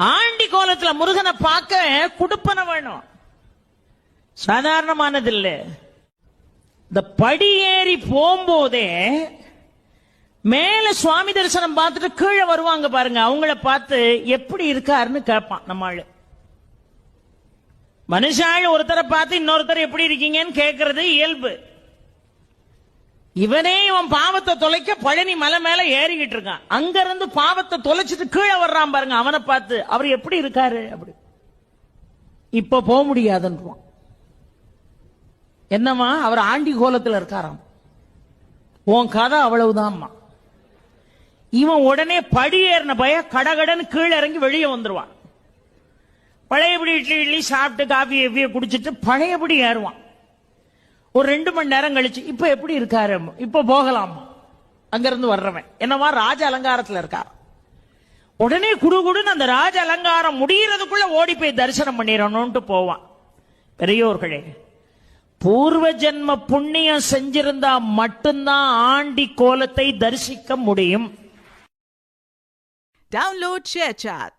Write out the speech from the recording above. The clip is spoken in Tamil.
ஆண்டி கோலத்துல முருகனை பார்க்க குடுப்பன வேணும், சாதாரணமானது இல்ல. இந்த படி ஏறி போகும்போதே மேல சுவாமி தரிசனம் பார்த்துட்டு கீழே வருவாங்க பாருங்க, அவங்கள பார்த்து எப்படி இருக்காருன்னு கேட்பான் நம்ம ஆளு. மனுஷாள் ஒருத்தரை பார்த்து இன்னொருத்தர் எப்படி இருக்கீங்கன்னு கேட்கறது இயல்பு. இவனே இவன் பாவத்தை தொலைக்க பழனி மலை மேல ஏறிக்கிட்டு இருக்கான், அங்க இருந்து பாவத்தை தொலைச்சிட்டு கீழே வர்றான் பாருங்க, அவனை பார்த்து அவர் எப்படி இருக்காரு அப்படி. இப்ப போக முடியாதுன்றான். என்னமா அவர் ஆண்டி கோலத்தில் இருக்காராம், உன் கதை அவ்வளவுதான்மா. இவன் உடனே படி ஏறின பய கடகடன்னு கீழே இறங்கி வெளியே வந்துருவான். பழையபடி இட்லி சாப்பிட்டு காஃபி எவ்விய குடிச்சிட்டு பழையபடி ஏறுவான். ஒரு 2 மணி நேரம் கழிச்சு இப்ப எப்படி இருக்காரு, இப்ப போகலாம். அங்கிருந்து வர்றவன் என்னவா ராஜ அலங்காரத்துல இருக்கார். உடனே குடுகுடுன்னு அந்த ராஜ அலங்காரம் முடியறதுக்குள்ள ஓடி போய் தரிசனம் பண்ணிடணும்ட்டு போவான். பெரியோர்களே, பூர்வ ஜென்ம புண்ணியம் செஞ்சிருந்தா மட்டும்தான் ஆண்டி கோலத்தை தரிசிக்க முடியும். Download ShareChat.